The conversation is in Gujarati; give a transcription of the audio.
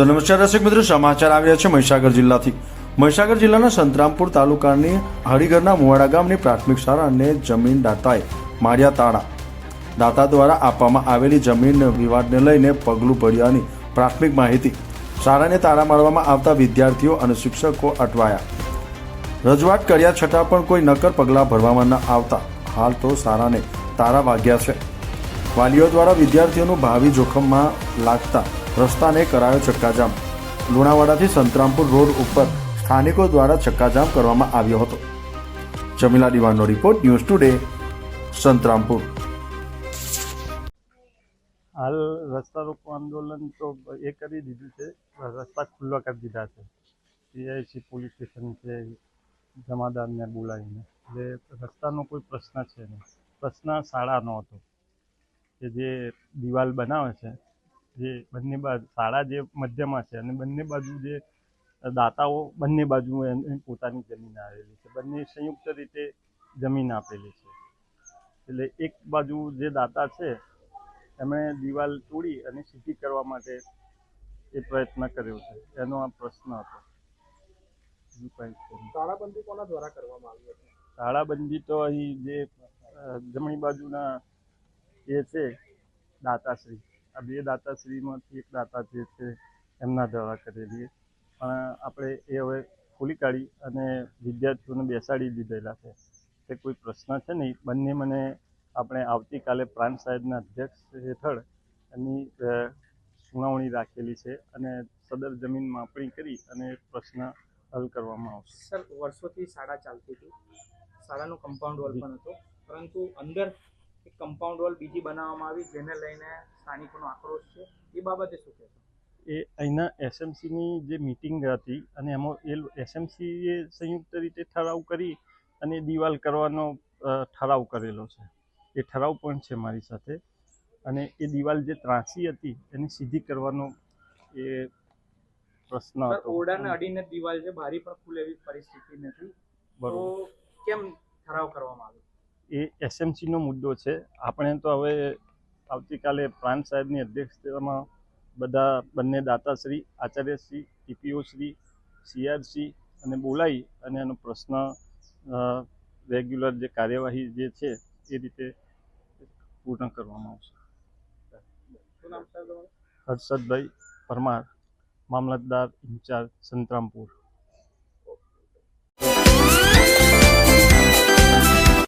તો નમસ્કાર દર્શક મિત્રો, સમાચાર આવ્યા છે મહીસાગર જિલ્લાથી। મહીસાગર જિલ્લાના સંતરામપુર તાલુકાની હરિગરના મુવાડા ગામની પ્રાથમિક શાળાને જમીન દાતાએ માર્યા તાળા। દાતા દ્વારા આપવામાં આવેલી જમીન વિવાદને લઈને પગલું ભર્યાની પ્રાથમિક માહિતી। શાળાને તાળા મારવામાં આવતા વિદ્યાર્થીઓ અને શિક્ષકો અટવાયા। રજૂઆત કર્યા છતાં પણ કોઈ નક્કર પગલાં ભરવામાં ન આવતા હાલ તો શાળાને તાળા વાગ્યા છે। વાલીઓ દ્વારા વિદ્યાર્થીઓનું ભાવિ જોખમમાં લાગતા રસ્તાને કરાયો ચક્કાજામ। લુણાવાડાથી સંતરામપુર રોડ ઉપર સ્થાનિકો દ્વારા ચક્કાજામ કરવામાં આવ્યો હતો। જમીલા દિવાનનો રિપોર્ટ, ન્યૂઝ ટુડે, સંતરામપુર। હાલ રસ્તા રોકો આંદોલન તો એ કરી દીધું છે, રસ્તા ખુલ્લા કરી દીધા છે। પીઆઈસી પોલીસ સ્ટેશન છે, જમાદારને બોલાવીને, એટલે રસ્તાનો કોઈ પ્રશ્ન છે નહીં। પ્રશ્ન શાળાનો હતો કે જે દિવાલ બનાવે છે, જે બંને બાજુ શાળા જે મધ્યમાં છે અને બંને બાજુ જે દાતાઓ બંને બાજુ એની પોતાની જમીન આવેલી છે, બંને સંયુક્ત રીતે જમીન આપેલી છે। એટલે એક બાજુ જે દાતા છે એમણે દિવાલ તોડી અને સીધી કરવા માટે એ પ્રયત્ન કર્યો છે, એનો આ પ્રશ્ન હતો। તાળાબંધી કોના દ્વારા કરવામાં આવી હતી? તાળાબંધી તો અહીં જે જમણી બાજુના એ છે દાતાશ્રી, આ બે દાતાશ્રીમાંથી એક દાતા જે છે એમના દ્વારા કરેલી, પણ આપણે એ હવે ખોલી કાઢી અને વિદ્યાર્થીઓને બેસાડી દીધેલા છે। તે કોઈ પ્રશ્ન છે નહીં। બંને મને આપણે આવતીકાલે પ્રાંત સાહેબના અધ્યક્ષ હેઠળ એની સુનાવણી રાખેલી છે અને સદર જમીન માપણી કરી અને પ્રશ્ન હલ કરવામાં આવશે। સર, વર્ષોથી શાળા ચાલતી હતી, શાળાનો કમ્પાઉન્ડ વોલ પણ હતો, પરંતુ અંદર એક કમ્પાઉન્ડ વોલ બીજી બનાવવામાં આવી, જેને લઈને સ્થાનિકોનો આક્રોશ છે, એ બાબતે શું કહેશો? એ અહીંના એસએમસીની જે મિટિંગ હતી અને એમાં એ એસએમસીએ સંયુક્ત રીતે ઠરાવ કરી અને દિવાલ કરવાનો ઠરાવ કરેલો છે। એ ઠરાવ પણ છે મારી સાથે, અને એ દિવાલ જે ત્રાંસી હતી એને સીધી કરવાનો એ પ્રશ્ન હતો। ઓરડાને અડીને દિવાલ છે, બારી પણ ખુલે એવી પરિસ્થિતિ નથી, તો કેમ ઠરાવ કરવામાં આવ્યો? એ એસએમસીનો મુદ્દો છે। આપણે તો હવે આવતીકાલે પ્રાંત સાહેબની અધ્યક્ષતામાં બધા બંને દાતાશ્રી, આચાર્યશ્રી, ટીપીઓશ્રી, સીઆરસી અને બોલાવી અને એનો પ્રશ્ન રેગ્યુલર જે કાર્યવાહી જે છે એ રીતે પૂર્ણ કરવામાં આવશે। શું નામ સાહેબ તમારું? હર્ષદભાઈ પરમાર, મામલતદાર ઇન્ચાર્જ સંતરામપુર।